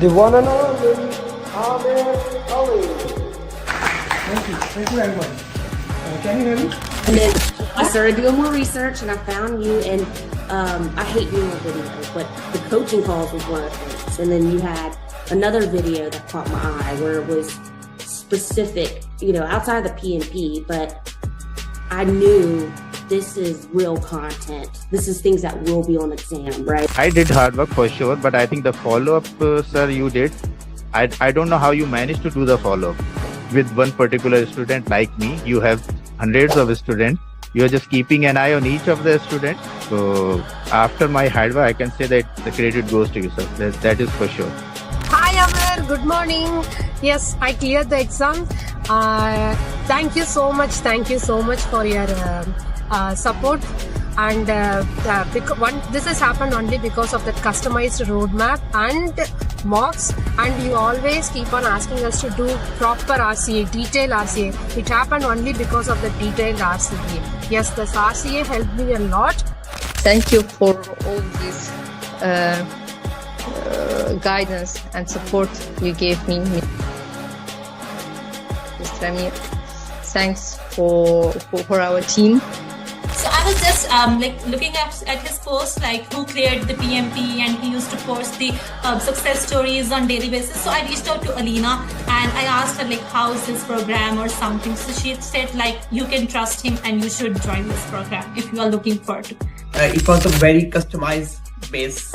The one and only Ali. Thank you very much. Can you hear me? And then I started doing more research and I found you, and I hate doing videos, but the coaching calls was one of the things. And then you had another video that caught my eye where it was specific, outside of the PMP, but I knew this is real content. This is things that will be on exam, right? I did hard work for sure, but I think the follow-up, sir, you did. I don't know how you managed to do the follow-up. With one particular student like me, you have hundreds of students. You're just keeping an eye on each of the students. So after my hard work, I can say that the credit goes to you, sir. That is for sure. Hi Amir, good morning. Yes, I cleared the exam. Thank you so much. Thank you so much for your support. And this has happened only because of the customized roadmap and mocks, and you always keep on asking us to do proper RCA, detailed RCA. It happened only because of the detailed RCA. Yes, this RCA helped me a lot. Thank you for all this guidance and support you gave me, Mr. Amir. Thanks for our team. So I was just looking at his post, who cleared the PMP, and he used to post the success stories on daily basis. So I reached out to Alina and I asked her how is his program or something. So she said you can trust him and you should join this program if you are looking for it. It was a very customized base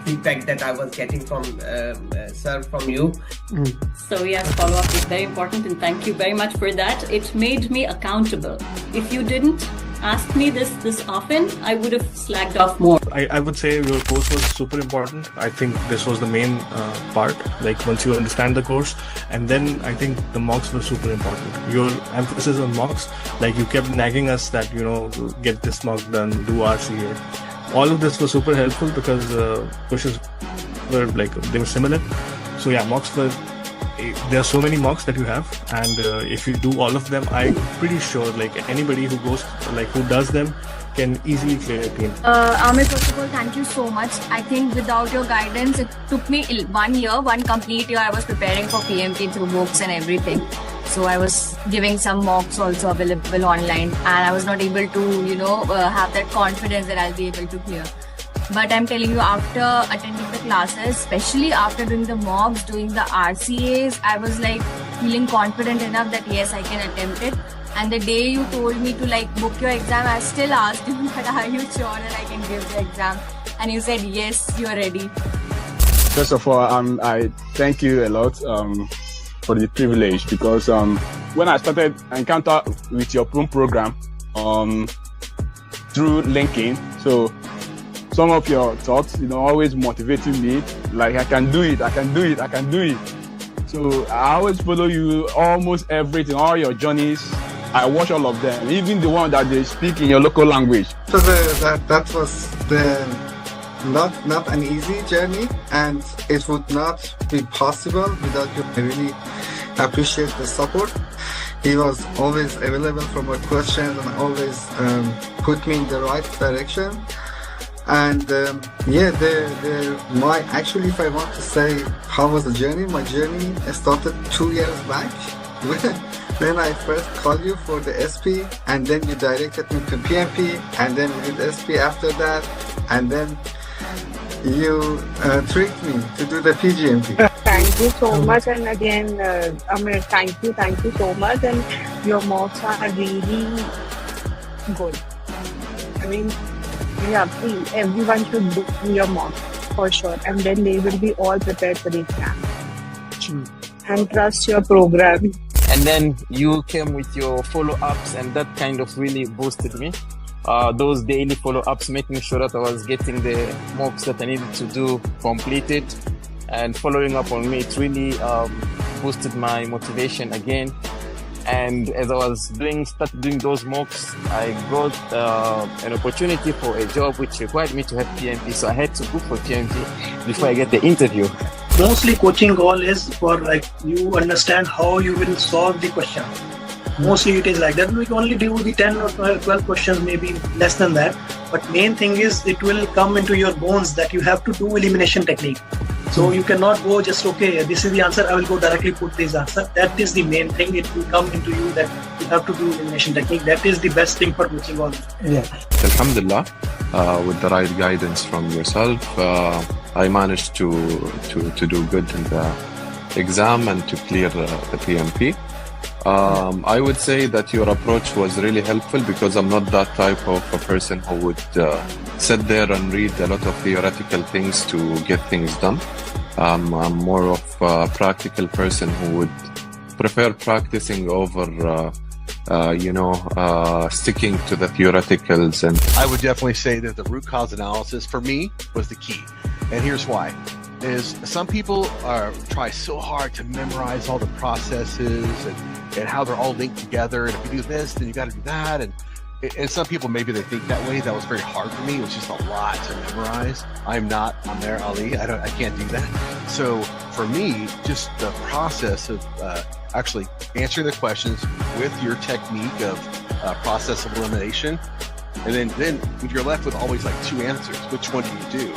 feedback that I was getting from sir, from you. So yes, follow-up is very important, and thank you very much for that. It made me accountable. If you didn't ask me this often, I would have slacked off more. I would say your course was super important. I think this was the main part, once you understand the course, and then I think the mocks were super important. Your emphasis on mocks, you kept nagging us that, get this mock done, do RCA. All of this was super helpful because questions were they were similar. So yeah, mocks were, there are so many mocks that you have, and if you do all of them, I'm pretty sure anybody who goes, who does them can easily clear a PMP. Amir, first of all, thank you so much. I think without your guidance, it took me 1 year, one complete year I was preparing for PMP through books and everything. So I was giving some mocks also available online, and I was not able to, have that confidence that I'll be able to clear. But I'm telling you, after attending the classes, especially after doing the mocks, doing the RCAs, I was feeling confident enough that yes, I can attempt it. And the day you told me to book your exam, I still asked you, but are you sure that I can give the exam? And you said, yes, you're ready. First of all, I thank you a lot for the privilege, because when I started Encounter with your program through LinkedIn, so some of your thoughts, always motivating me, I can do it, I can do it, I can do it. So I always follow you, almost everything, all your journeys. I watch all of them, even the one that they speak in your local language. So that was not an easy journey, and it would not be possible without you. I really appreciate the support. He was always available for my questions and always put me in the right direction. And actually, if I want to say how was the journey, my journey started 2 years back. Then I first called you for the SP, and then you directed me to PMP, and then we did SP after that, and then you tricked me to do the PGMP. Thank you so much, and again, Amir, thank you so much, and your mocks are really good. I mean, yeah, please, everyone should do your mocks for sure, and then they will be all prepared for the exam. And trust your program. And then you came with your follow-ups, and that kind of really boosted me. Those daily follow-ups, making sure that I was getting the mocks that I needed to do completed, and following up on me, it really boosted my motivation again. And as I was started doing those mocks, I got an opportunity for a job which required me to have PMP, so I had to book for PMP before I get the interview. Mostly coaching goal is for you understand how you will solve the question. Mostly it is like that. We can only do the 10 or 12 questions, maybe less than that. But main thing is it will come into your bones that you have to do elimination technique. So you cannot go just, okay, this is the answer, I will go directly put this answer. That is the main thing. It will come into you that you have to do elimination technique. That is the best thing for coaching all. Yeah. Alhamdulillah, with the right guidance from yourself, I managed to do good in the exam and to clear the PMP. I would say that your approach was really helpful because I'm not that type of a person who would sit there and read a lot of theoretical things to get things done. I'm more of a practical person who would prefer practicing over sticking to the theoreticals. And I would definitely say that the root cause analysis for me was the key. And here's why. Is some people try so hard to memorize all the processes and how they're all linked together. And if you do this, then you got to do that. And some people, maybe they think that way. That was very hard for me. It was just a lot to memorize. I'm there, Ali. I can't do that. So for me, just the process of actually answering the questions with your technique of process of elimination. And then you're left with always like two answers. Which one do you do?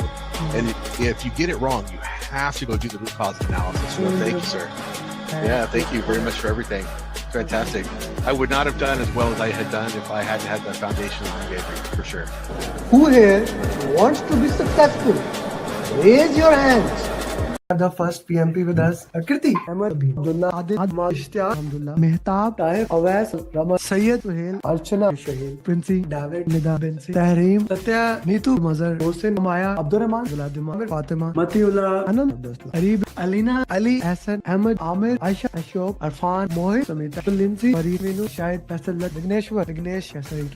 And if you get it wrong, you have to go do the root cause analysis. So thank you, sir. Yeah, thank you very much for everything. Fantastic. I would not have done as well as I had done if I hadn't had the foundation that you gave me, for sure. Who here wants to be successful? Raise your hands. The first PMP with us, Kirti, Ahmed, Abdullah, Adil, Ahmad, Ishtiyaq, Alhamdulillah, Mehtab, Tahir, Awais, Rama, Sayyid, Suhail, Archana, Shahil, Princey, David, Nida, Binsi, Tahreem, Satya, Neetu, Mazhar, Hossein, Maya, Abdurrahman, Vladimir, Fatima, Matiullah, Anand, Arib, Alina, Ali, Hassan, Ahmed, Amir, Aisha, Ashok, Arfan, Mohit, Samita, Lindsay, Farid, Minu, Shahid, Faisallah, Vigneshwar, Vignesh,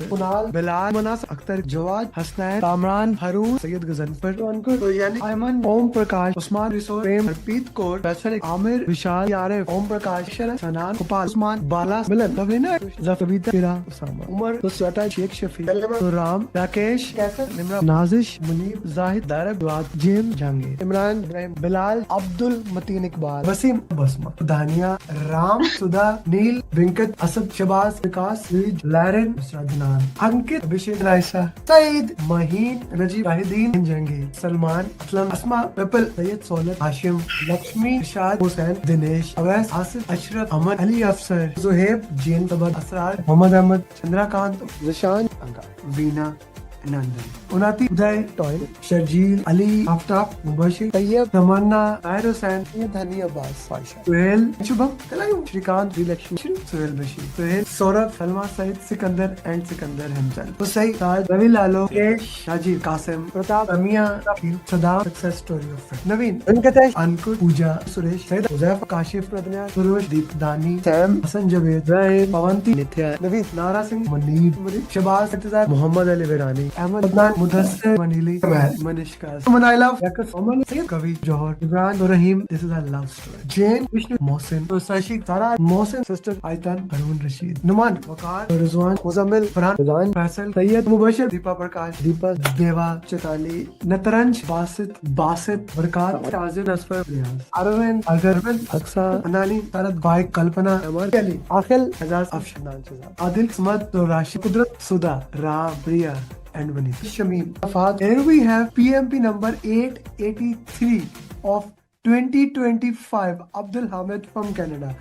Kunal, Bilal, Manas, Akhtar, Jawad, Hasnain, Kamran, Harun, Sayyid Ghazanfar, Ankur, Yani, Ayman, Om Prakash, Usman, Risor, Prem, Harpreet Kaur, Faisal, Amir, Vishal, Yaref, Om Prakash, Sharan, Sanan, Gopal, Usman, Bala, Milan, Lavina, Zafabita, Kira, Usama, Umar, Sweta, Sheikh Shafi, Ram, Rakesh, Kaisar, Nimra, Nazish, Munib, Zahid, Darab, Duat, Jim, Jangir, Imran, Ibrahim, Bilal, Abdul, Mateen Iqbal, Wasim, Basma, Dania, Ram, Sudha, Neil, Vinkat, Asad, Shabaz, Vikas, Rij, Laren, Sadnan, Ankit, Abhishek, Raisa, Saeed, Maheen, Rajib, Rahideen, Jangir, Salman, Aslam, Asma, Pepple, Sayyid, Solat, Hashim, Lakshmi, Rashad, Hussain, Dinesh, Awais, Asif, Ashraf, Ahmad, Ali Afsar, Zuhaib, Jain, Sabad, Asrar, Muhammad Ahmad, Chandrakant, Zishan, Anga, Veena, Nandan, Unati, Uday, Toil, Sharjeel, Ali, Aftab, Mubashir, Tayyab, Tamanna, Tahir Hussain, Dhani Abbas, Faisha, Suhail, Shubham, Kalayum, Shrikant, Lakshmi, Suhail Bashir, Suhail, Saurabh, Salma, Said, Sikandar, and Sikandar himself. Hussain, Raj, Ravi Lalo, Kesh, Shajiv, Qasim, Pratap, Ramia, Sadam, success story of friend. Naveen, Venkatesh, Ankur, Pooja, Suresh, Said, Uzaif, Kashif, Pradnya, Surush, Deep, Dani, Sam, Hasan Javed, Rahim, Pavanti, Nithya, Naveen, Nara Singh, Manib, Shabaz, Intizar, Muhammad Ali Virani, Ahmad Adnan, Mudassir, Manili, Manishka, Manaila, Yakas, Oman, Sayyid, Kavi, Johar, Ibran, Rahim. This is a love story. Jane, Vishnu, Mohsin, Sashi, Sara, Mohsin, sister, Aitan, Harun Rashid, Numan, Wakar, Rizwan, Muzammil, Farhan, Rizwan, Faisal, Sayyid, Mubashir, Deepa Prakash, Deepa, Deva, Chitali, Nataranj, Basit, Barkat, Azir, Asfar, Riyaz, Arvind, Agarwin, Aksa, Anani, Sarad, Bhai, Kalpana, Amar, Ali, Akhil, Azaz, Afshanan, Adil, Smad, Rashi, Kudrat, Sudha, Ra, Priya, and Vanith. Shamim. Here we have PMP number 883 of 2025, Abdul Hamid from Canada.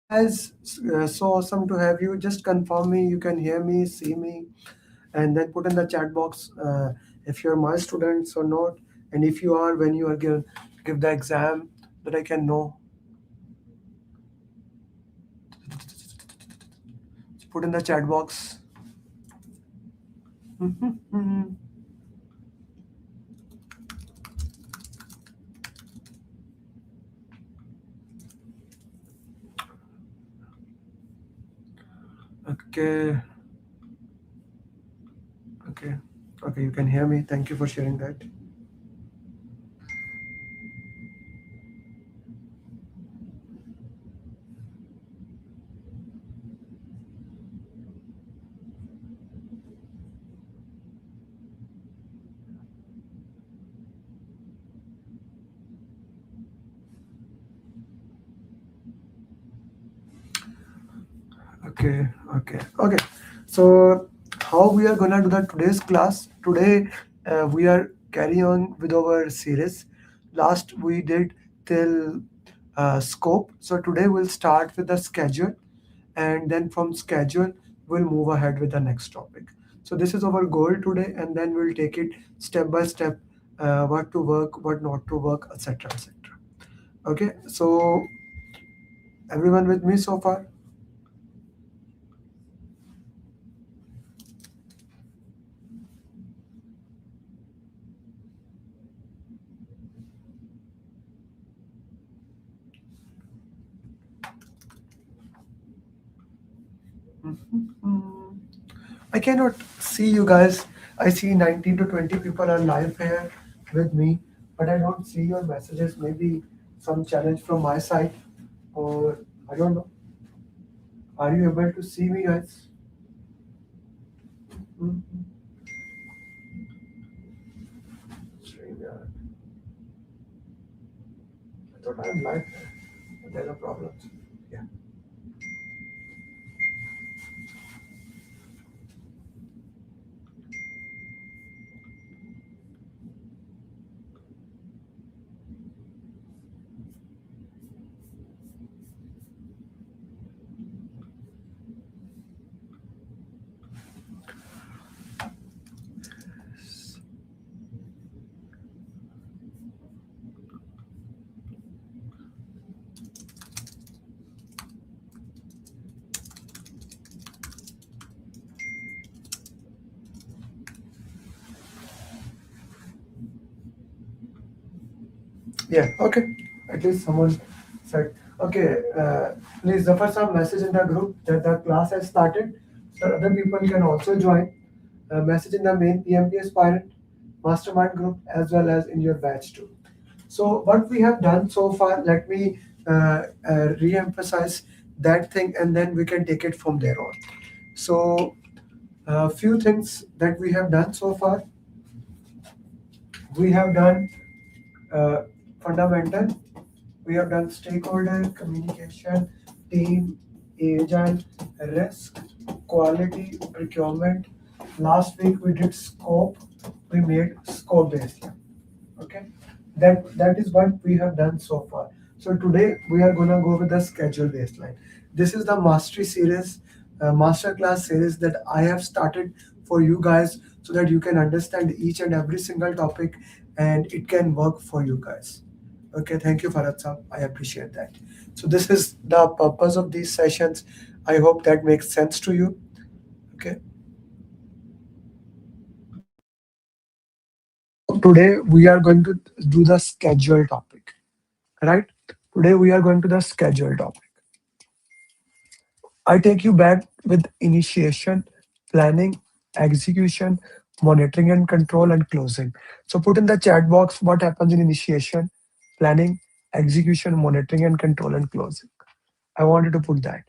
Guys, so awesome to have you. Just confirm me, you can hear me, see me, and then put in the chat box if you're my students or not, and if you are, when you are give the exam, that I can know. Put in the chat box. Okay. Okay, you can hear me. Thank you for sharing that. Okay. So how we are gonna do the today's class. Today we are carrying on with our series. Last we did till scope. So today we'll start with the schedule, and then from schedule we'll move ahead with the next topic. So this is our goal today, and then we'll take it step by step, what to work, what not to work, etc., etc. Okay, so everyone with me so far? Mhm. I cannot see you guys. I see 19 to 20 people are live here with me, but I don't see your messages. Maybe some challenge from my side, or I don't know. Are you able to see me, guys? Mhm. StreamYard. I thought I'm live here, but there's a problem. Yeah. Yeah, okay. At least someone said, okay, please refer some message in the group that the class has started. So other people can also join. Message in the main PMP aspirant mastermind group as well as in your batch too. So what we have done so far, let me re-emphasize that thing, and then we can take it from there on. So a few things that we have done so far. We have done fundamental. We have done stakeholder communication, team, agile, risk, quality, procurement. Last week we did scope. We made scope based. Okay, that is what we have done so far. So today we are gonna go with the schedule baseline. This is the mastery series, master class series that I have started for you guys so that you can understand each and every single topic and it can work for you guys. Okay, thank you, Farad Saab. I appreciate that. So this is the purpose of these sessions. I hope that makes sense to you. Okay. Today we are going to do the schedule topic. Right? Today we are going to the schedule topic. I take you back with initiation, planning, execution, monitoring and control, and closing. So put in the chat box what happens in initiation, planning, execution, monitoring and control, and closing. I wanted to put that.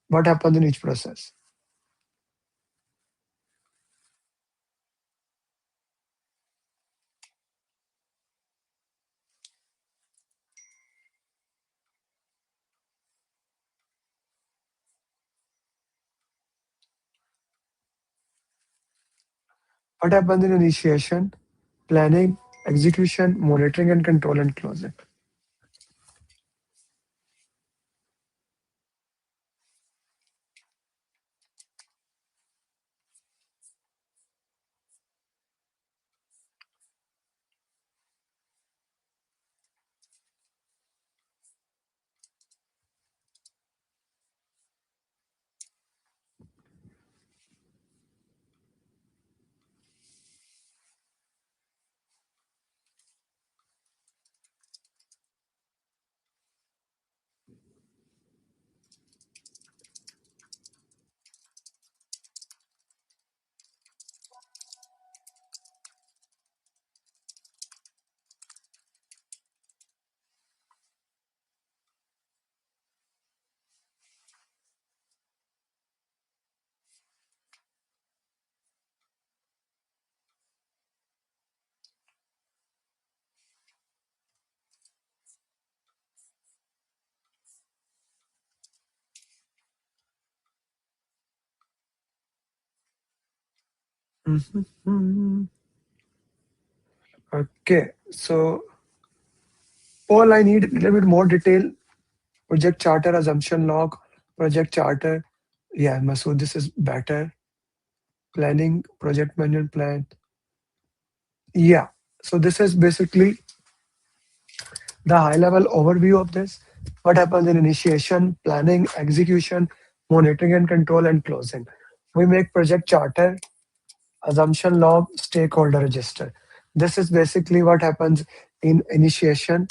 What happens in each process? What happens in initiation, planning, execution, monitoring and control, and closing? Okay, so Paul, I need a little bit more detail. Project charter, assumption log, project charter. Yeah, Masood, this is better. Planning, project manual plan. Yeah, so this is basically the high level overview of this. What happens in initiation, planning, execution, monitoring and control, and closing. We make project charter, assumption log, stakeholder register. This is basically what happens in initiation,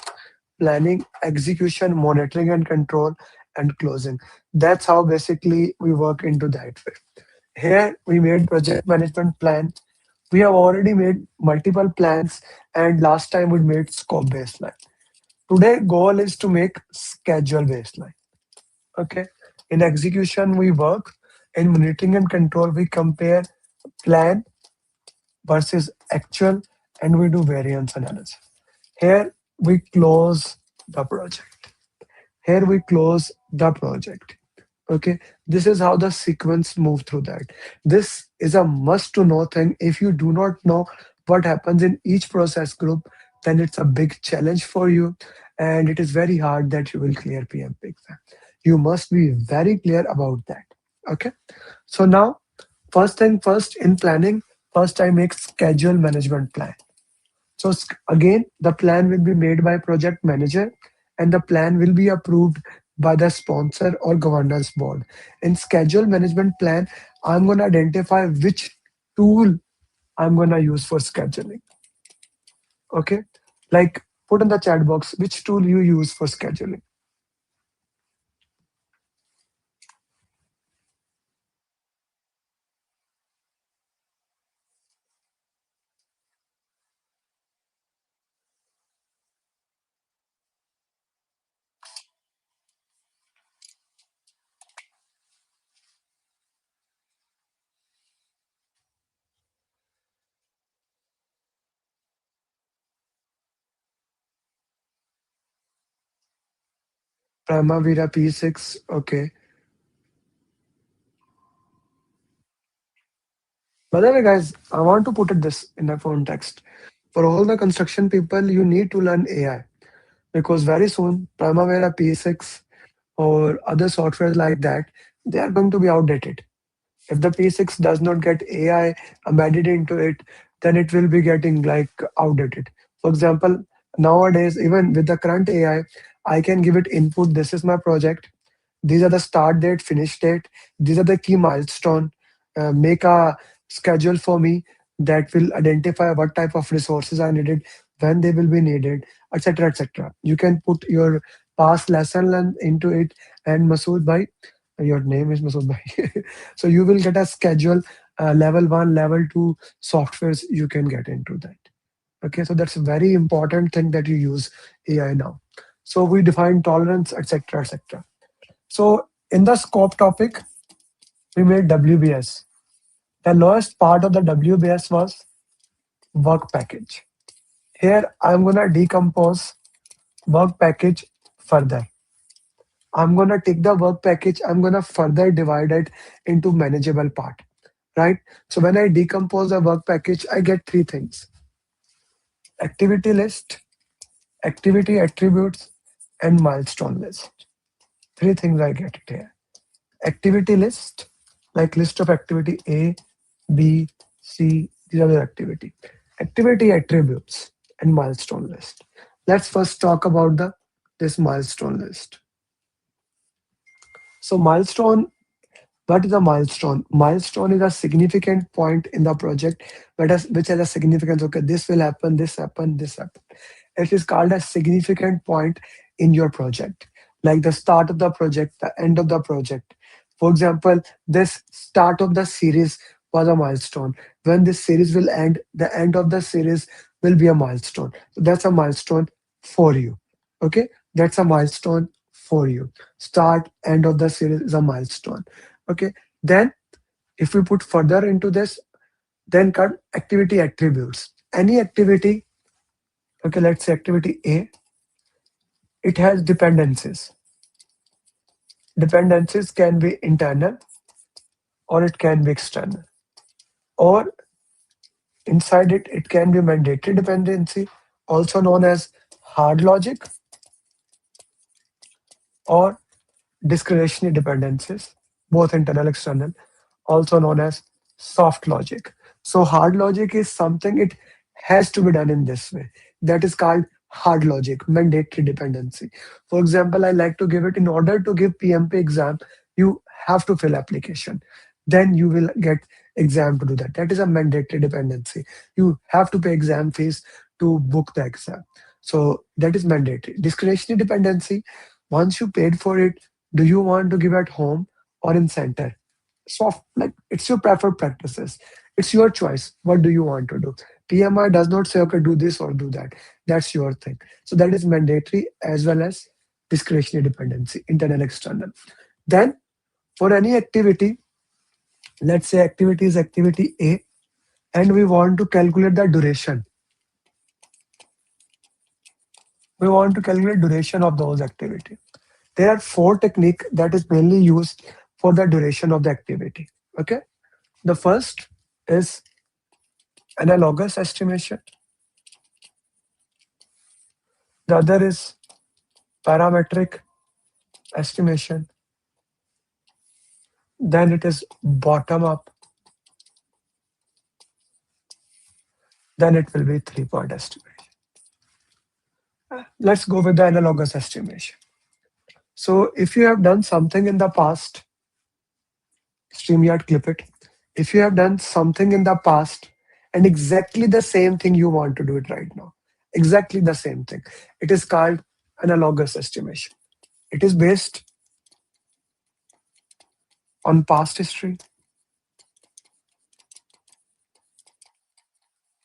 planning, execution, monitoring and control, and closing. That's how basically we work into that way. Here we made project management plan. We have already made multiple plans, and last time we made scope baseline. Today goal is to make schedule baseline. Okay. In execution we work. In monitoring and control we compare plan versus actual, and we do variance analysis. Here we close the project. Here we close the project. Okay, this is how the sequence move through that. This is a must to know thing. If you do not know what happens in each process group, then it's a big challenge for you, and it is very hard that you will clear PMP exam. You must be very clear about that. Okay, so now first thing first, in planning, first I make schedule management plan. So again, the plan will be made by project manager, and the plan will be approved by the sponsor or governance board. In schedule management plan, I'm going to identify which tool I'm going to use for scheduling. Okay, like put in the chat box which tool you use for scheduling. Primavera P6. Okay. By the way, guys, I want to put it this in a context. For all the construction people, you need to learn AI, because very soon Primavera P6 or other softwares like that, they are going to be outdated. If the P6 does not get AI embedded into it, then it will be getting like outdated. For example, nowadays, even with the current AI, I can give it input. This is my project. These are the start date, finish date. These are the key milestone. Make a schedule for me that will identify what type of resources are needed, when they will be needed, etc., etc. You can put your past lesson learned into it, and Masood bhai, your name is Masood bhai. So you will get a schedule, level 1, level 2 softwares you can get into that. Okay, so that's a very important thing that you use AI now. So we define tolerance, etc., etc. So in the scope topic, we made WBS. The lowest part of the WBS was work package. Here I'm gonna decompose work package further. I'm gonna take the work package, I'm gonna further divide it into manageable part, right? So when I decompose the work package, I get three things: activity list, activity attributes, and milestone list. Three things I get it here. Activity list, like list of activity A, B, C, these are the activity. Activity attributes and milestone list. Let's first talk about this milestone list. So milestone, what is a milestone? Milestone is a significant point in the project which has a significance. Okay, this will happen, this happen, this happen. It is called a significant point in your project, like the start of the project, the end of the project. For example, this start of the series was a milestone. When this series will end, the end of the series will be a milestone. So that's a milestone for you. Okay, that's a milestone for you. Start, end of the series is a milestone. Okay, then if we put further into this, then come activity attributes. Any activity, okay, let's say activity A, it has dependencies. Dependencies can be internal or it can be external. Or Inside it, it can be mandatory dependency, also known as hard logic, or discretionary dependencies, both internal external, also known as soft logic. So hard logic is something it has to be done in this way. That is called hard logic, mandatory dependency. For example, I like to give it, in order to give PMP exam, you have to fill application. Then you will get exam to do that. That is a mandatory dependency. You have to pay exam fees to book the exam. So that is mandatory. Discretionary dependency, once you paid for it, do you want to give at home or in center? Soft, like it's your preferred practices. It's your choice. What do you want to do? PMI does not say, okay, do this or do that. That's your thing. So that is mandatory as well as discretionary dependency, internal, external. Then for any activity, let's say activity is activity A, and we want to calculate the duration. We want to calculate duration of those activity. There are 4 techniques that is mainly used for the duration of the activity. Okay. The first is analogous estimation. The other is parametric estimation. Then it is bottom up. Then it will be 3-point estimation. Let's go with the analogous estimation. So if you have done something in the past, StreamYard, clip it. If you have done something in the past and exactly the same thing you want to do it right now, exactly the same thing, it is called analogous estimation. It is based on past history.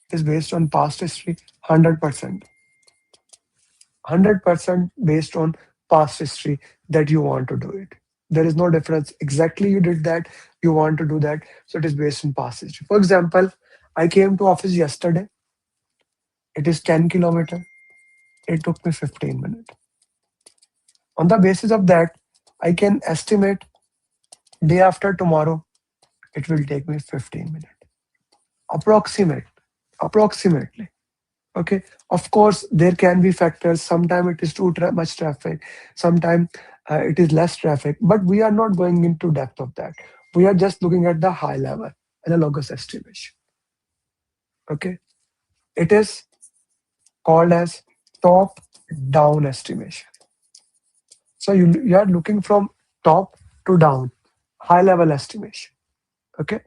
It is based on past history, 100%. 100% based on past history that you want to do it. There is no difference. Exactly you did that, you want to do that. So it is based on past history. For example, I came to office yesterday. It is 10 kilometers. It took me 15 minutes. On the basis of that, I can estimate day after tomorrow, it will take me 15 minutes. Approximately. Okay. Of course, there can be factors. Sometimes it is too much traffic. Sometimes it is less traffic. But we are not going into depth of that. We are just looking at the high level analogous estimation. Okay. It is called as top-down estimation. So you are looking from top to down, high level estimation. Okay.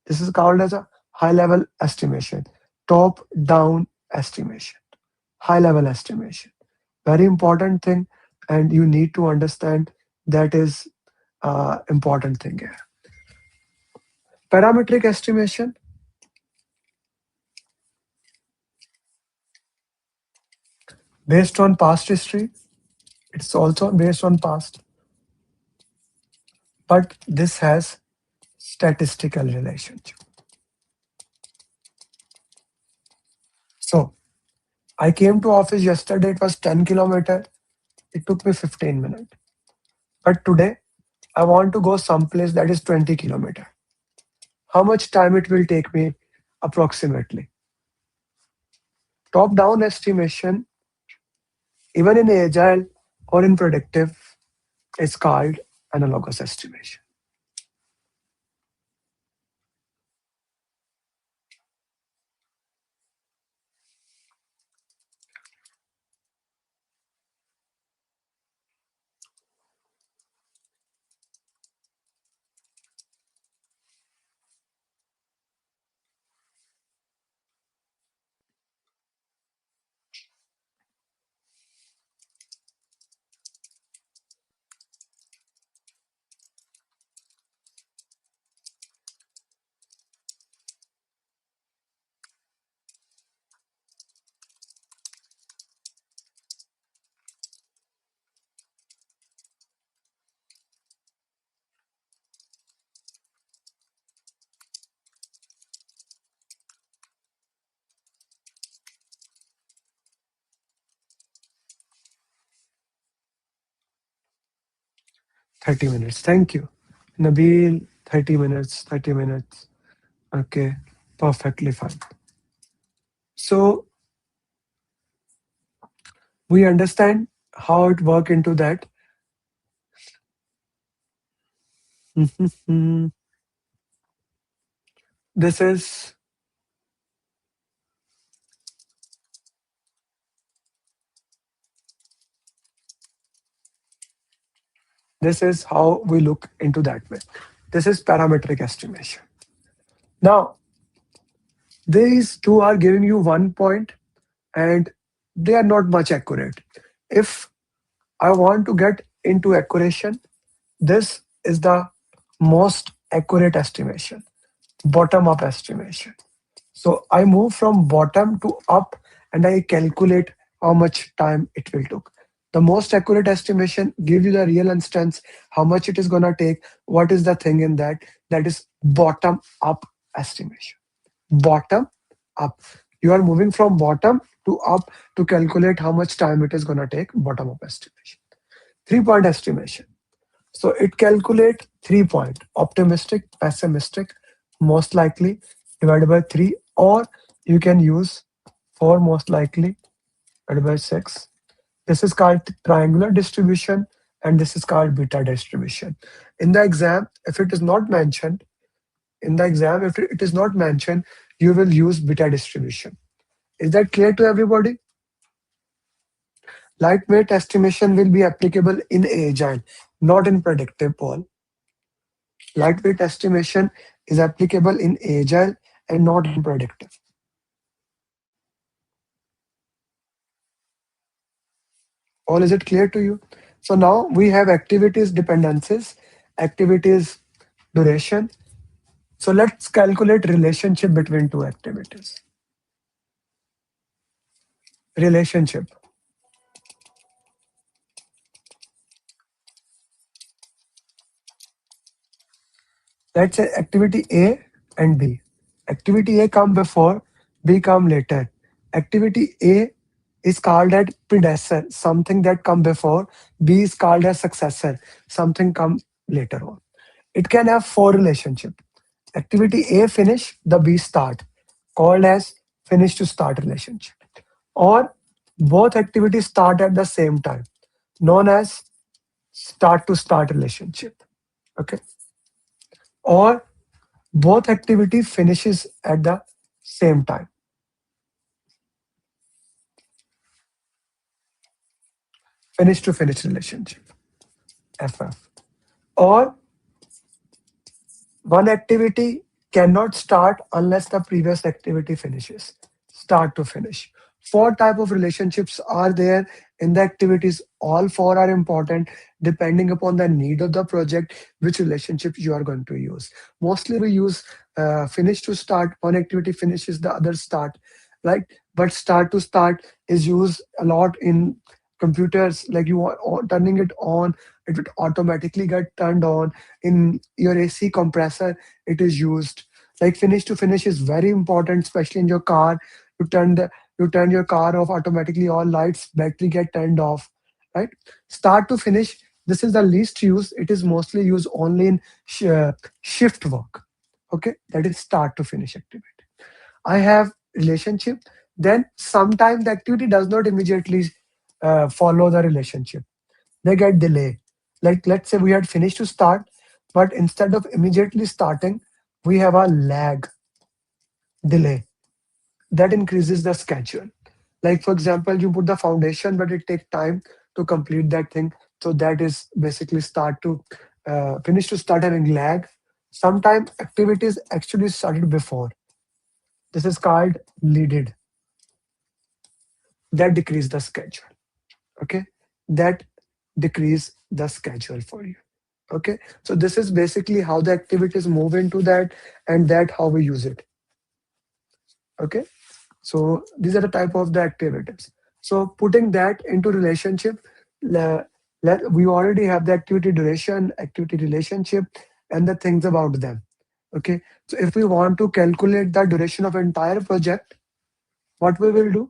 This is called as a high level estimation, top down estimation, high level estimation. Very important thing, and you need to understand that is important thing here. Parametric estimation. Based on past history, it's also based on past, but this has statistical relationship. So I came to office yesterday, it was 10 kilometers. It took me 15 minutes. But today, I want to go someplace that is 20 kilometers. How much time it will take me approximately? Top-down estimation, even in agile or in predictive, is called analogous estimation. Thirty minutes. Thank you. Nabil, 30 minutes, 30 minutes. Okay, perfectly fine. So we understand how it work into that. This is how we look into that way. This is parametric estimation. Now, these two are giving you 1 point and they are not much accurate. If I want to get into accuracy, this is the most accurate estimation, bottom up estimation. So I move from bottom to up and I calculate how much time it will take. The most accurate estimation give you the real instance, how much it is gonna take, what is the thing in that. That is bottom up estimation. Bottom up. You are moving from bottom to up to calculate how much time it is gonna take, bottom up estimation. 3 point estimation. So it calculate 3 point, optimistic, pessimistic, most likely divided by 3, or you can use 4 most likely divided by 6. This is called triangular distribution and this is called beta distribution. In the exam, if it is not mentioned, you will use beta distribution. Is that clear to everybody? Lightweight estimation will be applicable in agile, not in predictive, Paul. Lightweight estimation is applicable in agile and not in predictive. Or is it clear to you? So now we have activities dependencies, activities duration. So let's calculate relationship between two activities. Relationship. Let's say activity A and B. Activity A come before, B come later. Activity A is called as predecessor, something that come before. B is called as successor, something come later on. It can have 4 relationship. Activity A finish, the B start, called as finish to start relationship. Or both activities start at the same time, known as start to start relationship. Okay. Or both activity finishes at the same time. Finish to finish relationship, FF. Or one activity cannot start unless the previous activity finishes, start to finish. 4 type of relationships are there in the activities. All 4 are important depending upon the need of the project, which relationship you are going to use. Mostly we use finish to start. One activity finishes, the other start, right? But start to start is used a lot in computers, like you are turning it on, it would automatically get turned on. In your AC compressor, it is used. Like finish to finish is very important, especially in your car. You turn your car off automatically, all lights, battery get turned off, right? Start to finish, this is the least use. It is mostly used only in shift work. Okay, that is start to finish activity. I have relationship. Then sometimes the activity does not immediately follow the relationship. They get delay. Like let's say we had finished to start, but instead of immediately starting, we have a lag, delay. That increases the schedule. Like for example, you put the foundation, but it takes time to complete that thing. So that is basically start to finish to start having lag. Sometimes activities actually started before. This is called leaded. That decrease the schedule. Okay, that decrease the schedule for you. Okay, so this is basically how the activities move into that, and that how we use it. Okay, so these are the type of the activities. So putting that into relationship, we already have the activity duration, activity relationship, and the things about them. Okay, so if we want to calculate the duration of entire project, what we will do?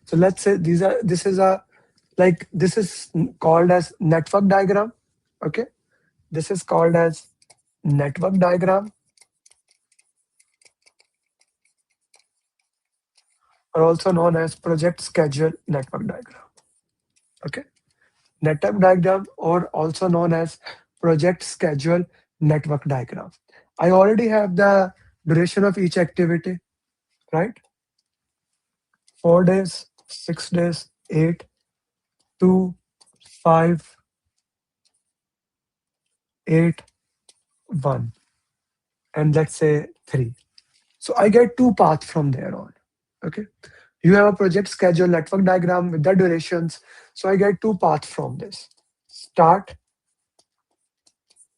So let's say this is called as network diagram. Okay, this is called as network diagram, or also known as project schedule network diagram. Okay, network diagram, or also known as project schedule network diagram. I already have the duration of each activity, right? 4 days, 6 days, 8, 2, 5, 8, 1, and let's say 3. So I get 2 paths from there on. Okay. You have a project schedule network diagram with the durations. So I get 2 paths from this. Start,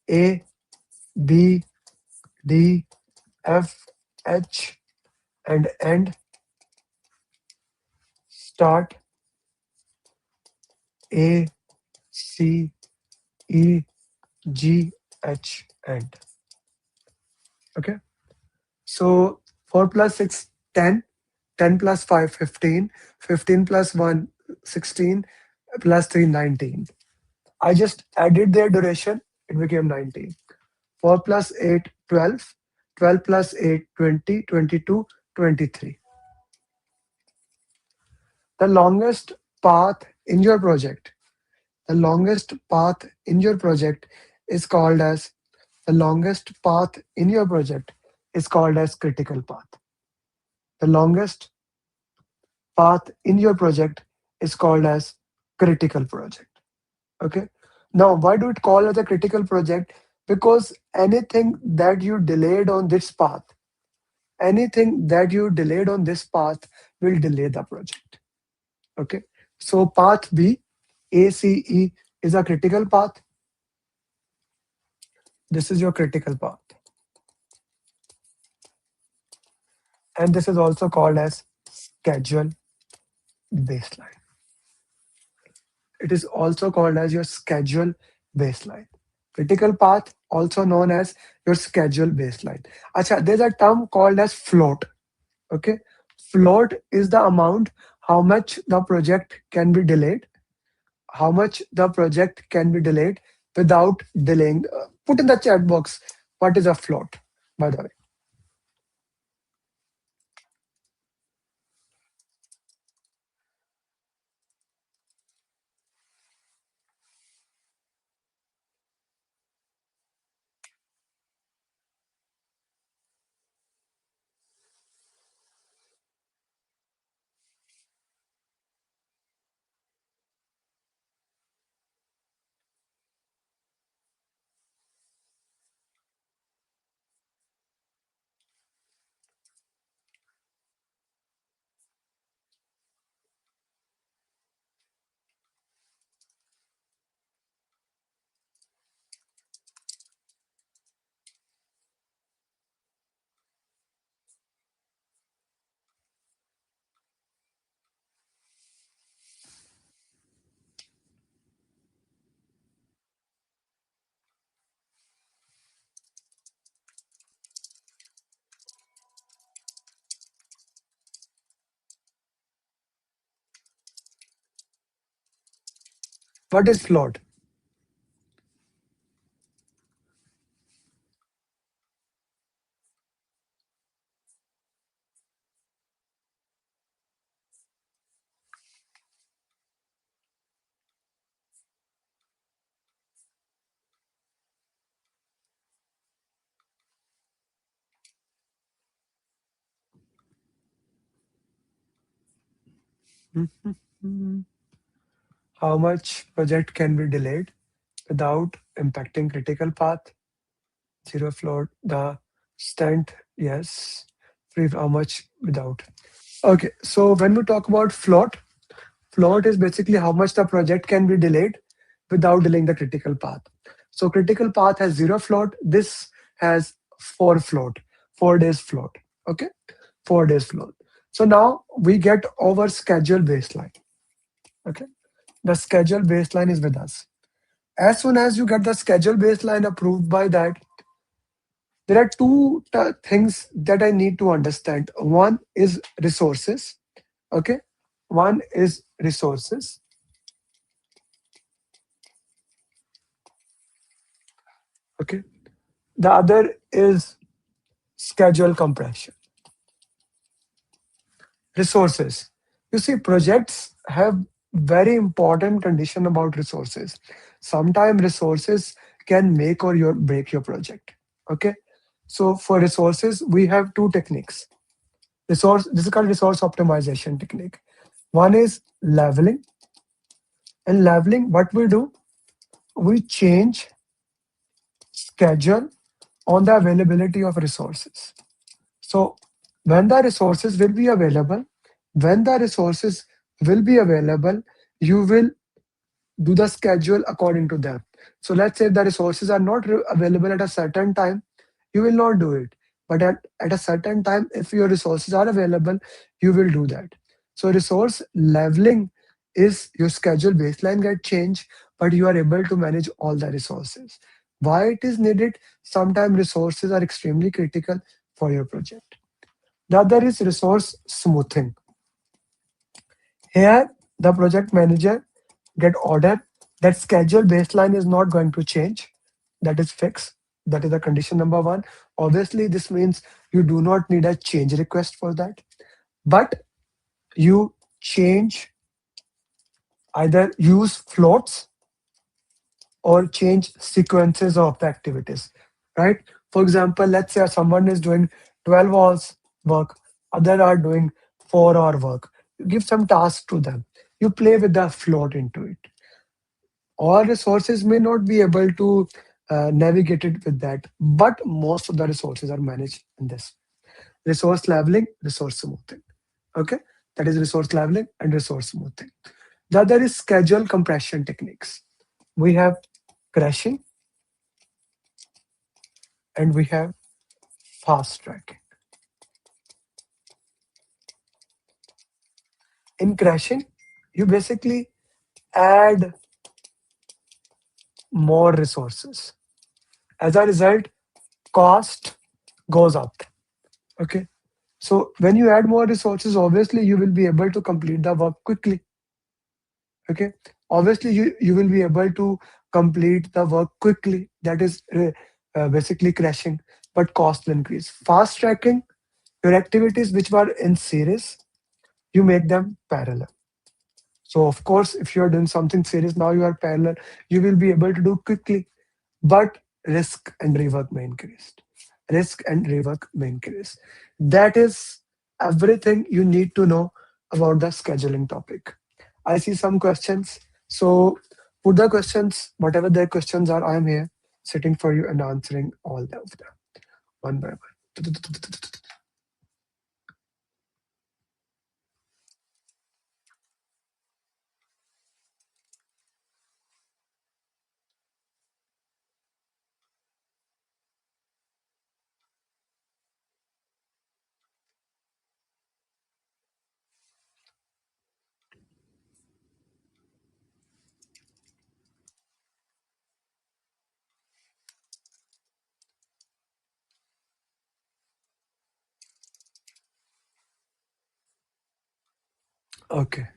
A, B, D, F, H, and end. Start, A, C, E, G, H, end. Okay. So 4 plus 6, 10. 10 plus 5, 15. 15 plus 1, 16. Plus 3, 19. I just added their duration. It became 19. 4 plus 8, 12. 12 plus 8, 20. 22, 23. The longest path in your project, the longest path in your project is called as, the longest path in your project is called as critical path. The longest path in your project is called as critical project. Okay. Now, why do it call as a critical project? Because anything that you delayed on this path, anything that you delayed on this path will delay the project. Okay. So path B, ACE, is a critical path. This is your critical path. And this is also called as schedule baseline. It is also called as your schedule baseline. Critical path, also known as your schedule baseline. Acha, there's a term called as float. Okay. Float is the amount how much the project can be delayed, how much the project can be delayed without delaying. Put in the chat box what is a float, by the way. What is float? How much project can be delayed without impacting critical path? Zero float, the stent, yes. Free, how much without? Okay, so when we talk about float, float is basically how much the project can be delayed without delaying the critical path. So critical path has 0 float. This has 4 float, 4 days float. Okay, 4 days float. So now we get our schedule baseline. Okay, the schedule baseline is with us. As soon as you get the schedule baseline approved by that, there are two things that I need to understand. One is resources. Okay, One is resources. Okay. The other is schedule compression. Resources. You see, projects have very important condition about resources. Sometimes resources can make or break your project. Okay. So for resources, we have two techniques. This is called resource optimization technique. One is leveling. In leveling, what we do, we change schedule on the availability of resources. So when the resources will be available, when the resources will be available, you will do the schedule according to them. So let's say the resources are not available at a certain time, you will not do it. But at a certain time, if your resources are available, you will do that. So resource leveling is your schedule baseline get changed, but you are able to manage all the resources. Why it is needed? Sometimes resources are extremely critical for your project. The other is resource smoothing. Here, the project manager get order that schedule baseline is not going to change. That is fixed. That is the condition number one. Obviously, this means you do not need a change request for that. But you change, either use floats or change sequences of the activities, right? For example, let's say someone is doing 12 hours work, other are doing 4-hour work. You give some task to them. You play with the float into it. All resources may not be able to navigate it with that, but most of the resources are managed in this. Resource leveling, resource smoothing. Okay, that is resource leveling and resource smoothing. The other is schedule compression techniques. We have crashing and we have fast tracking. In crashing, you basically add more resources. As a result, cost goes up. Okay. So when you add more resources, obviously you will be able to complete the work quickly. Okay. Obviously you will be able to complete the work quickly. That is basically crashing, but cost will increase. Fast tracking, your activities which were in series, you make them parallel. So of course, if you are doing something serious, now you are parallel, you will be able to do quickly, but risk and rework may increase. Risk and rework may increase. That is everything you need to know about the scheduling topic. I see some questions. So put the questions, whatever their questions are, I am here sitting for you and answering all of them one by one. Okay.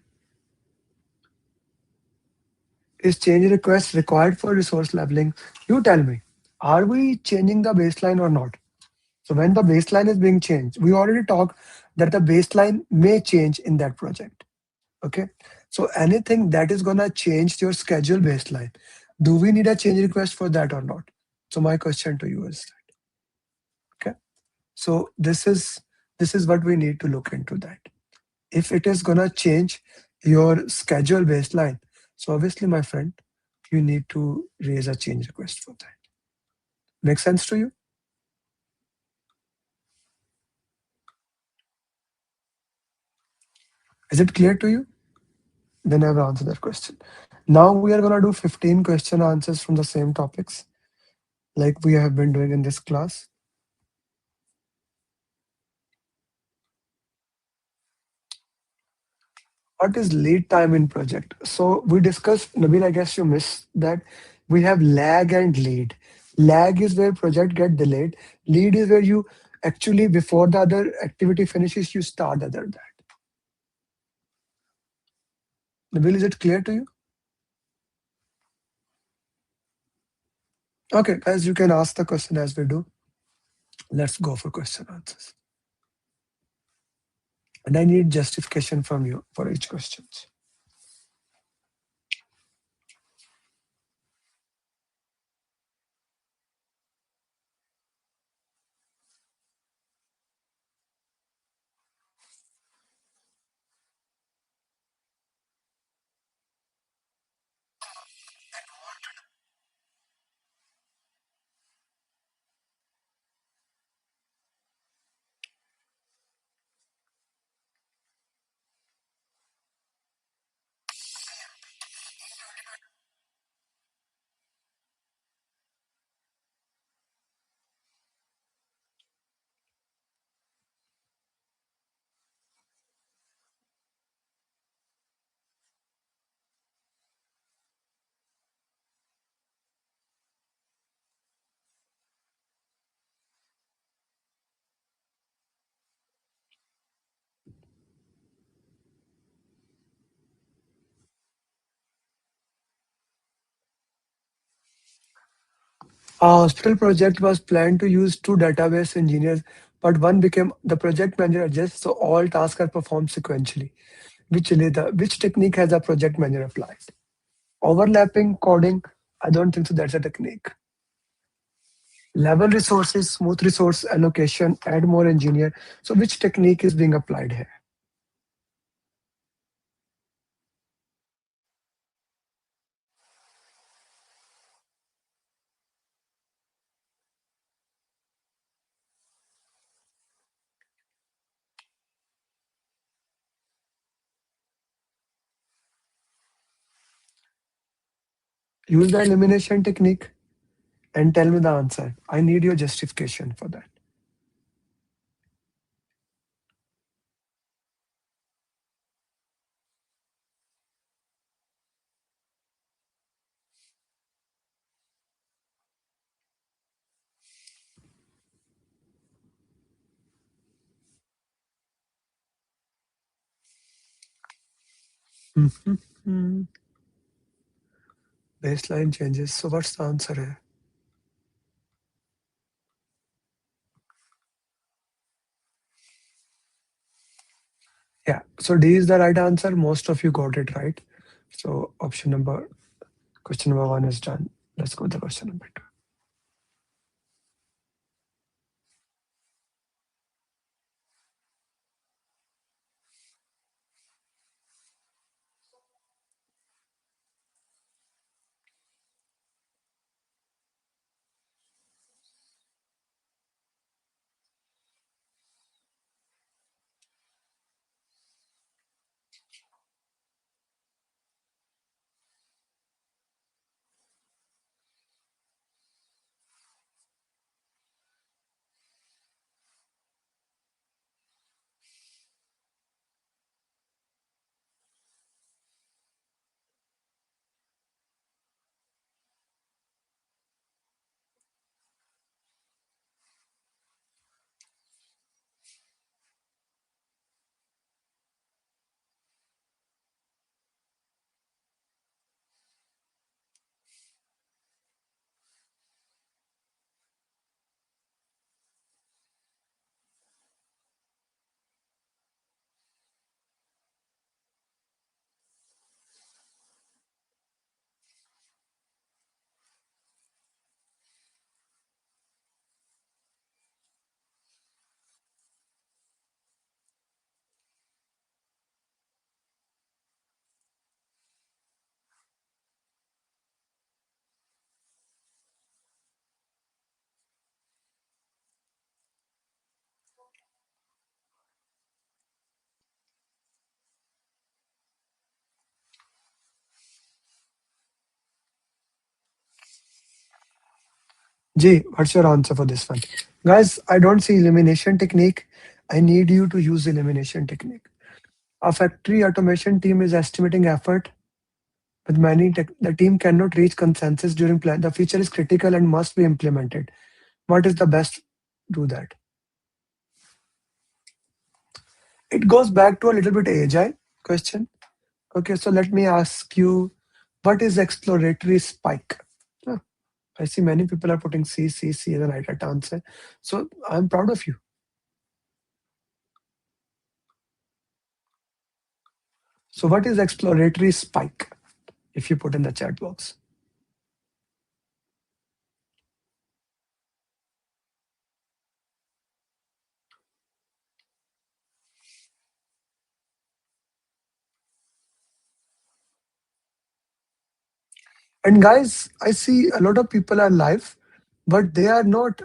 Is change request required for resource leveling? You tell me, are we changing the baseline or not? So when the baseline is being changed, we already talked that the baseline may change in that project. Okay. So anything that is going to change your schedule baseline, do we need a change request for that or not? So my question to you is that. Okay. So this is what we need to look into that. If it is going to change your schedule baseline, so obviously, my friend, you need to raise a change request for that. Make sense to you? Is it clear to you? Then I will answer that question. Now we are going to do 15 question answers from the same topics like we have been doing in this class. What is lead time in project? So we discussed, Nabil, I guess you missed that. We have lag and lead. Lag is where project get delayed. Lead is where you actually, before the other activity finishes, you start other that. Nabil, is it clear to you? Okay, guys, you can ask the question as we do. Let's go for question answers. And I need justification from you for each question. A hospital project was planned to use 2 database engineers, but one became the project manager adjusts, so all tasks are performed sequentially. Which technique has a project manager applied? Overlapping coding, I don't think so that's a technique. Level resources, smooth resource allocation, add more engineer. So which technique is being applied here? Use the elimination technique and tell me the answer. I need your justification for that. Baseline changes. So what's the answer here? Yeah, so D is the right answer. Most of you got it right. So question number 1 is done. Let's go to question number 2. G, what's your answer for this one? Guys, I don't see elimination technique. I need you to use elimination technique. A factory automation team is estimating effort with the team cannot reach consensus during plan. The feature is critical and must be implemented. What is the best do that? It goes back to a little bit agile question. Okay, so let me ask you, what is exploratory spike? I see many people are putting C as the right answer. So I'm proud of you. So what is exploratory spike? If you put in the chat box. And guys, I see a lot of people are live, but they are not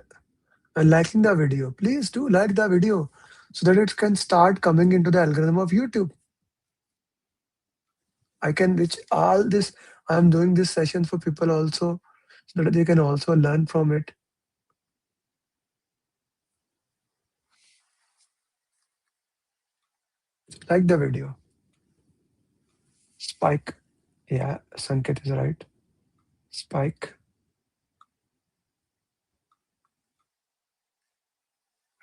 liking the video. Please do like the video so that it can start coming into the algorithm of YouTube. I can reach all this. I'm doing this session for people also so that they can also learn from it. Like the video. Spike. Yeah, Sanket is right. Spike.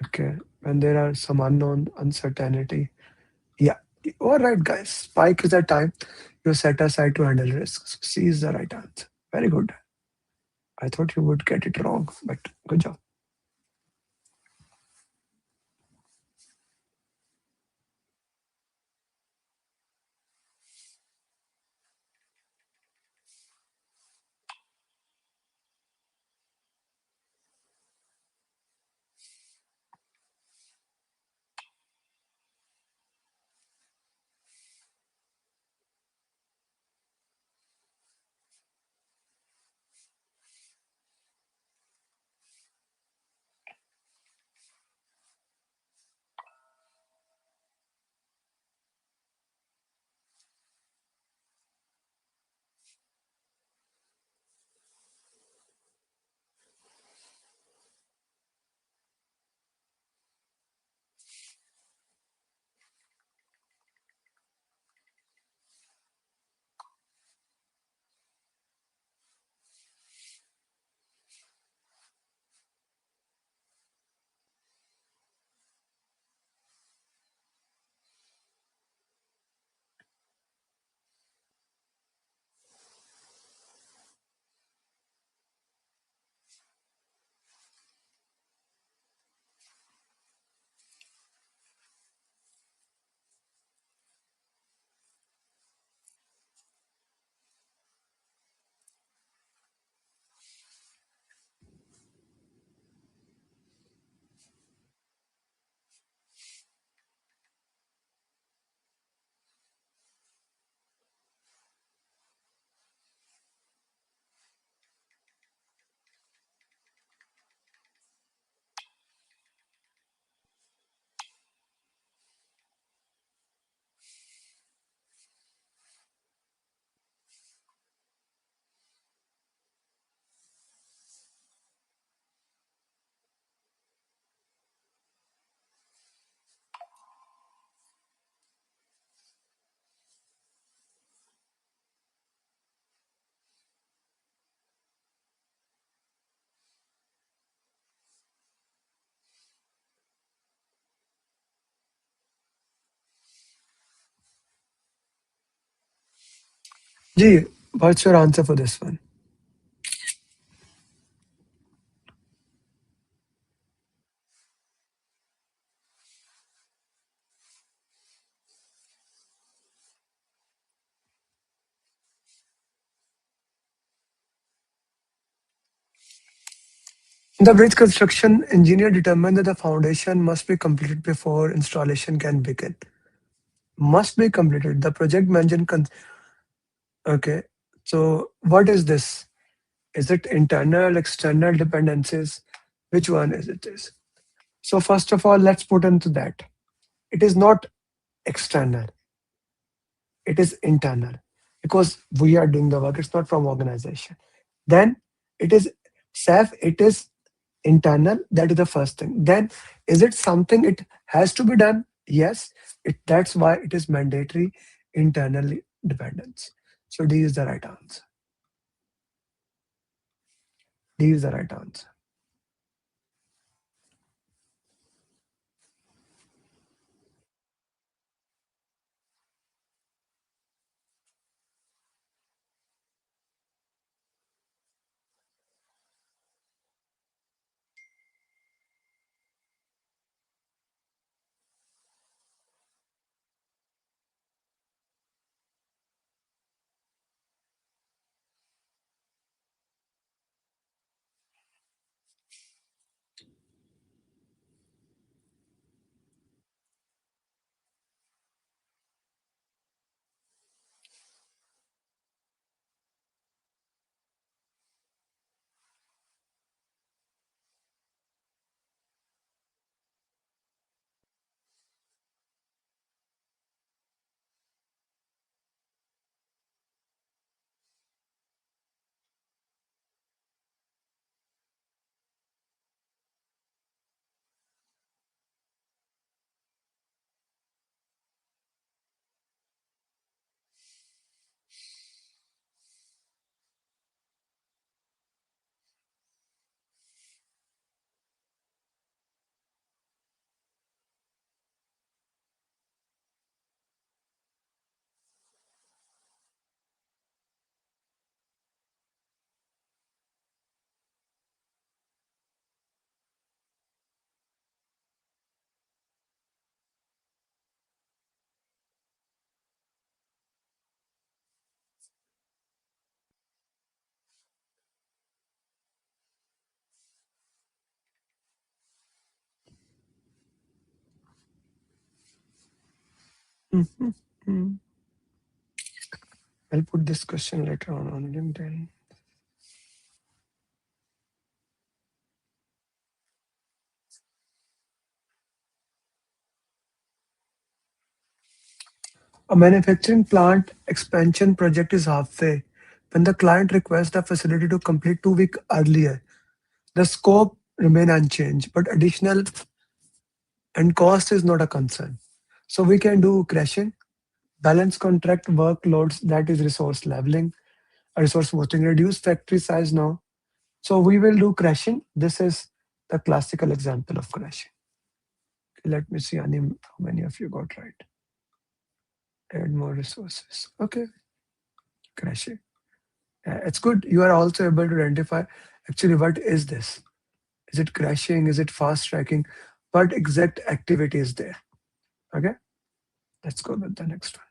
Okay. And there are some unknown uncertainty. Yeah. All right, guys. Spike is a time you set aside to handle risks. C is the right answer. Very good. I thought you would get it wrong, but good job. Ji, what's your answer for this one? The bridge construction engineer determined that the foundation must be completed before installation can begin. Must be completed. The project mentioned. Okay. So what is this? Is it internal, external dependencies? Which one is it? Is so first of all, let's put into that. It is not external. It is internal because we are doing the work. It's not from organization. Then it is self. It is internal. That is the first thing. Then is it something it has to be done? Yes. That's why it is mandatory internally dependence. So D is the right answer. D is the right answer. Mhm. I'll put this question later on LinkedIn. A manufacturing plant expansion project is halfway when the client requests the facility to complete 2 weeks earlier. The scope remain unchanged, but additional and cost is not a concern. So we can do crashing, balance contract workloads, that is resource leveling, resource boosting, reduce factory size now. So we will do crashing. This is the classical example of crashing. Okay, let me see how many of you got right. Add more resources. Okay, crashing. It's good. You are also able to identify actually what is this? Is it crashing? Is it fast tracking? What exact activity is there? Okay, let's go with the next one.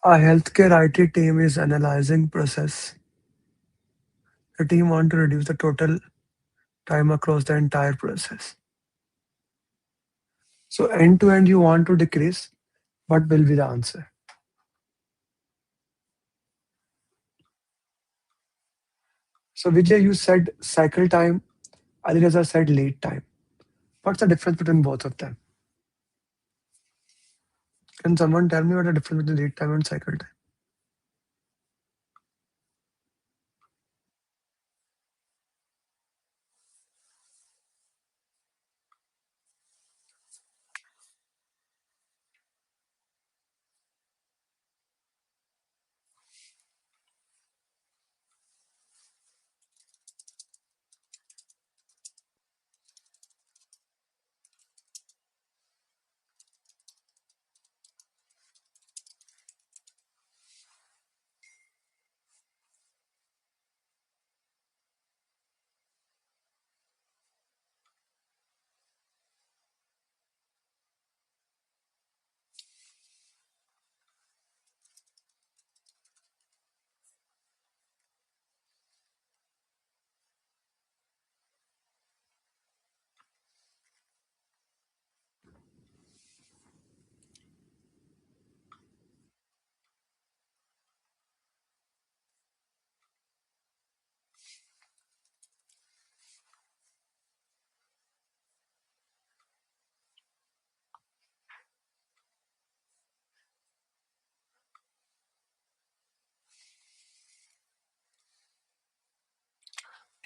A healthcare IT team is analyzing process. The team want to reduce the total time across the entire process. So end to end, you want to decrease. What will be the answer? So Vijay, you said cycle time. Alireza said lead time. What's the difference between both of them? Can someone tell me what the difference between lead time and cycle time?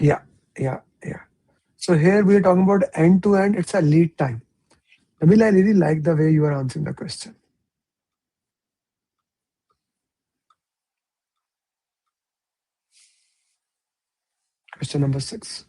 Yeah, yeah, yeah. So here we are talking about end to end. It's a lead time. Nabil, I really like the way you are answering the question. Question number 6.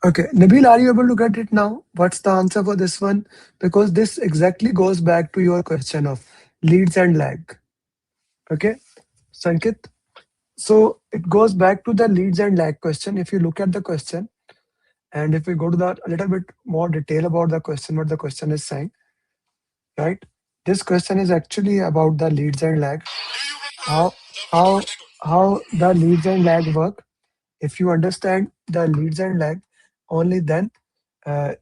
Okay, Nabil, are you able to get it now? What's the answer for this one? Because this exactly goes back to your question of leads and lag. Okay, Sankit. So it goes back to the leads and lag question. If you look at the question, and if we go to the a little bit more detail about the question, what the question is saying, right? This question is actually about the leads and lag. How how how the leads and lag work. If you understand the leads and lag, only then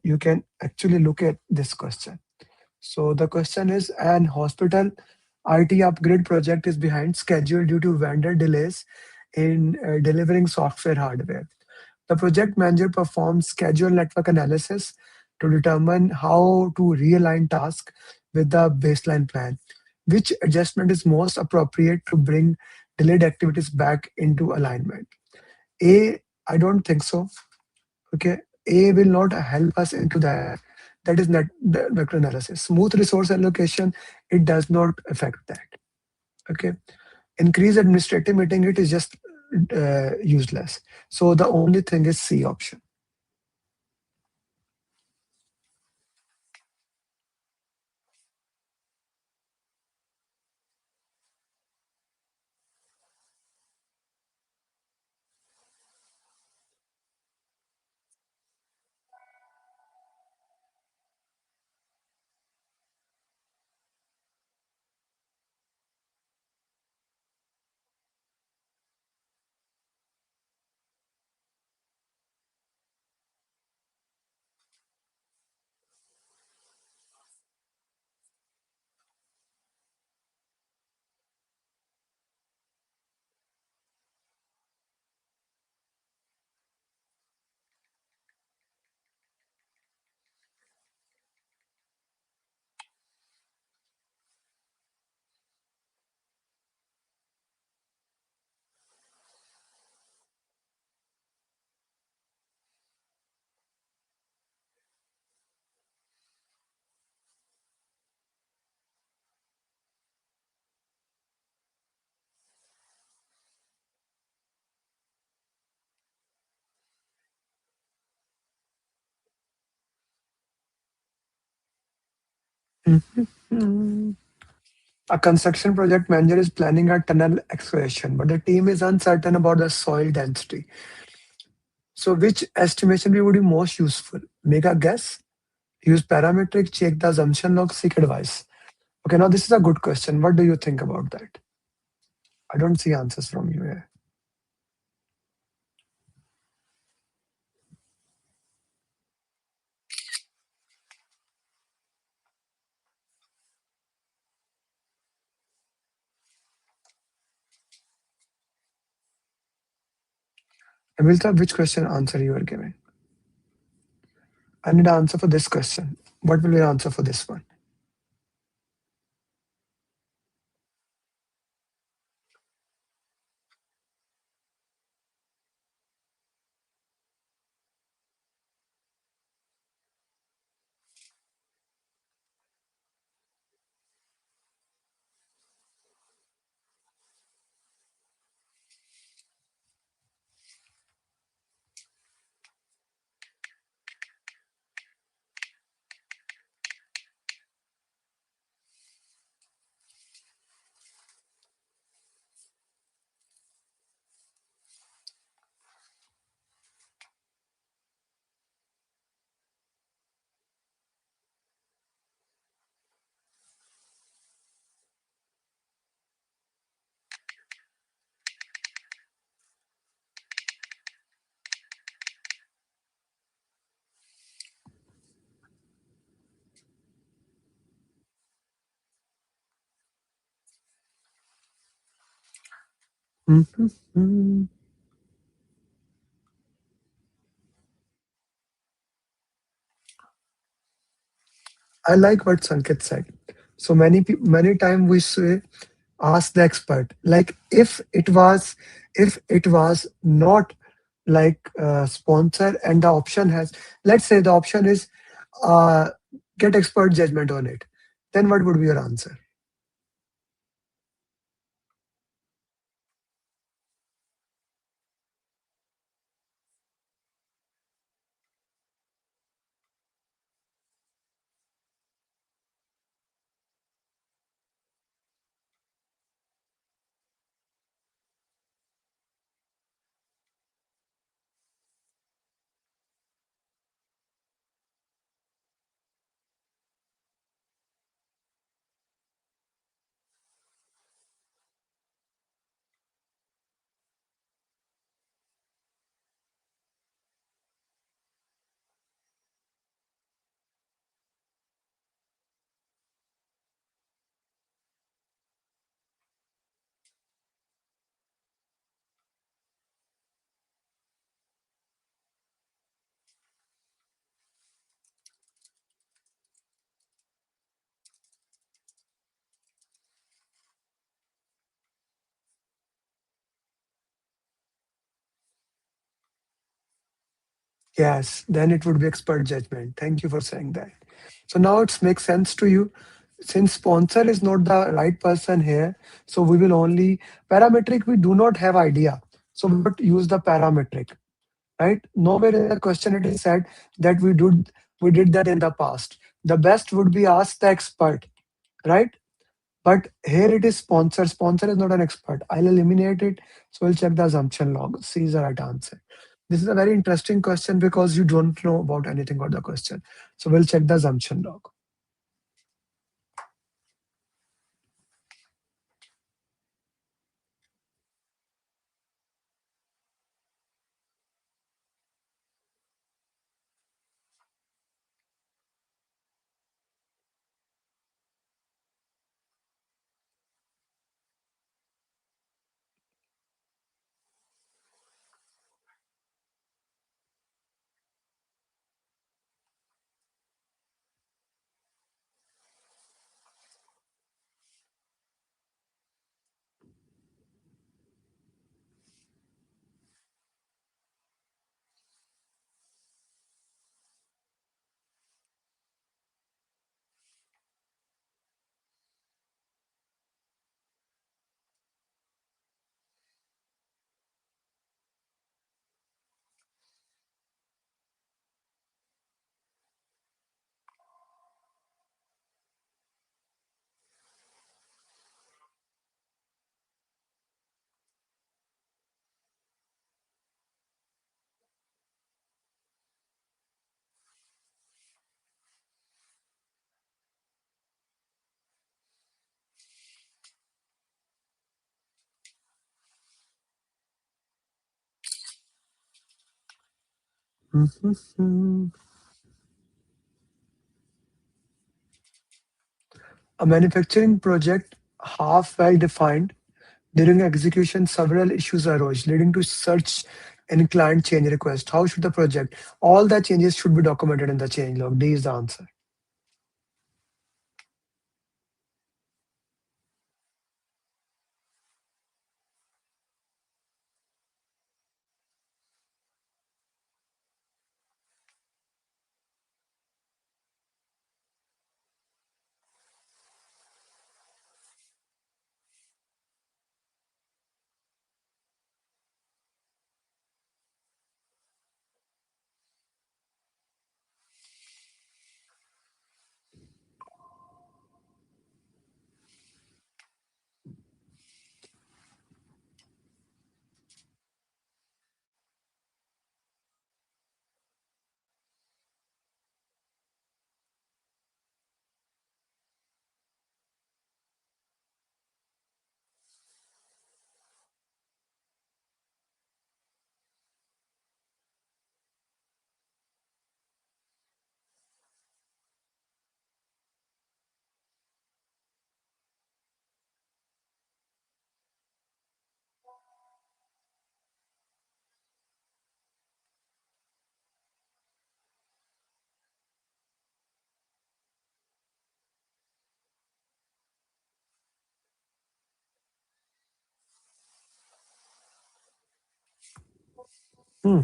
you can actually look at this question. So the question is, an hospital IT upgrade project is behind schedule due to vendor delays in delivering software hardware. The project manager performs schedule network analysis to determine how to realign tasks with the baseline plan. Which adjustment is most appropriate to bring delayed activities back into alignment? A, I don't think so. Okay, A will not help us into that. That is not the vector analysis. Smooth resource allocation, it does not affect that. Okay, increase administrative meeting, it is just useless. So the only thing is C option. Mhm. A construction project manager is planning a tunnel excavation, but the team is uncertain about the soil density. So, which estimation would be most useful? Make a guess, use parametric, check the assumption log, seek advice. Okay, now this is a good question. What do you think about that? I don't see answers from you here. Amilta, which question answer you are giving? I need an answer for this question. What will be your answer for this one? Mhm. I like what Sanket said. So many time we say ask the expert. Like if it was not like sponsor and the option has, let's say the option is uh, get expert judgment on it, then what would be your answer? Yes, then it would be expert judgment. Thank you for saying that. So now it makes sense to you. Since sponsor is not the right person here, so we will only parametric. We do not have idea, so we would use the parametric, right? Nowhere in the question it is said that we did that in the past. The best would be ask the expert, right? But here it is sponsor. Sponsor is not an expert. I'll eliminate it. So we'll check the assumption log. C is the right answer. This is a very interesting question because you don't know about anything about the question. So we'll check the assumption log. A manufacturing project half well defined. During execution, several issues arose, leading to search and client change request. How should the project? All the changes should be documented in the change log. D is the answer. Hmm.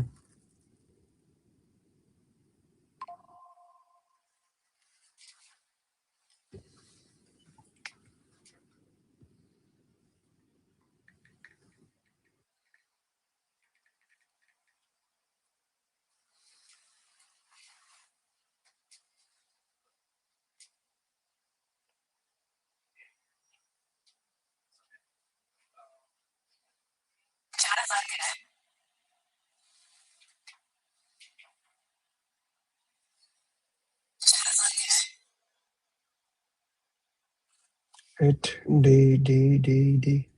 D.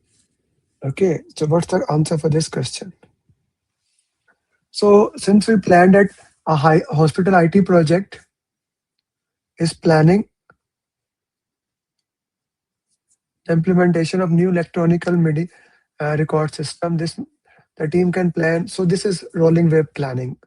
Okay, so what's the answer for this question? So since we planned that a high hospital IT project is planning the implementation of new electronical MIDI record system, this the team can plan. So this is rolling wave planning.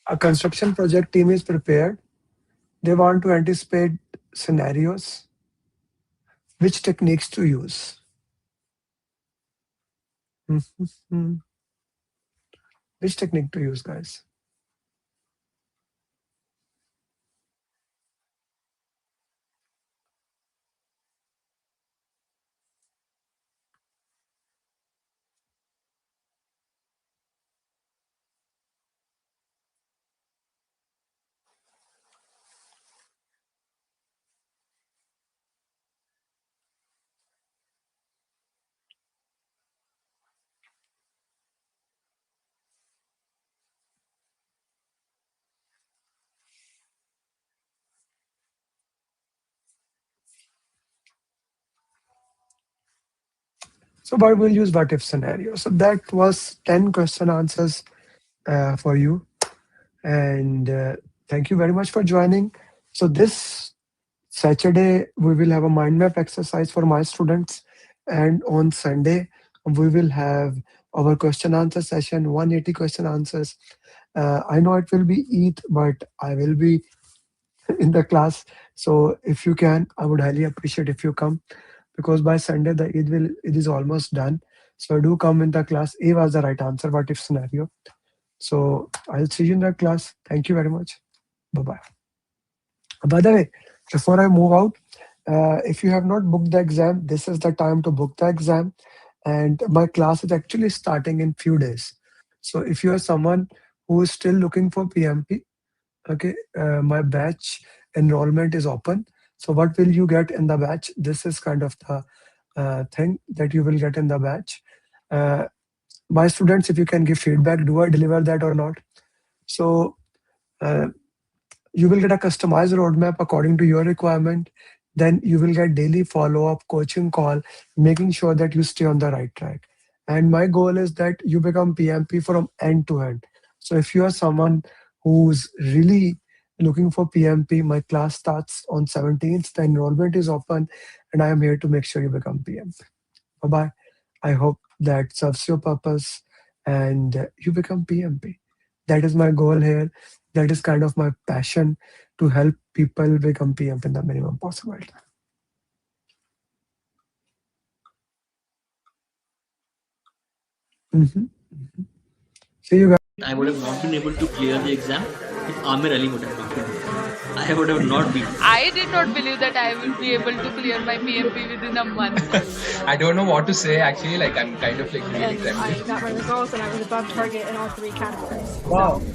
A construction project team is prepared. They want to anticipate scenarios, which techniques to use. Which technique to use, guys? So, but we'll use what if scenario. So that was 10 question answers for you. And thank you very much for joining. So this Saturday, we will have a mind map exercise for my students. And on Sunday, we will have our question answer session, 180 question answers. I know it will be Eid, but I will be in the class. So if you can, I would highly appreciate if you come, because by Sunday, it is almost done. So do come in the class. A was the right answer, what if scenario. So I'll see you in the class. Thank you very much. Bye-bye. By the way, before I move out, if you have not booked the exam, this is the time to book the exam. And my class is actually starting in few days. So if you are someone who is still looking for PMP, okay, my batch enrollment is open. So what will you get in the batch? This is kind of the thing that you will get in the batch. My students, if you can give feedback, do I deliver that or not? So you will get a customized roadmap according to your requirement. Then you will get daily follow-up coaching call, making sure that you stay on the right track. And my goal is that you become PMP from end to end. So if you are someone who's really looking for PMP, my class starts on 17th. The enrollment is open, and I am here to make sure you become PMP. Bye-bye. I hope that serves your purpose and you become PMP. That is my goal here. That is kind of my passion, to help people become PMP in the minimum possible time. See you guys. I would have not been able to clear the exam if Amir Ali would have not been there. I would have not been. I did not believe that I will be able to clear my PMP within a month. I don't know what to say actually, like I'm kind of like really I got my results and I was above target in all 3 categories. Wow. So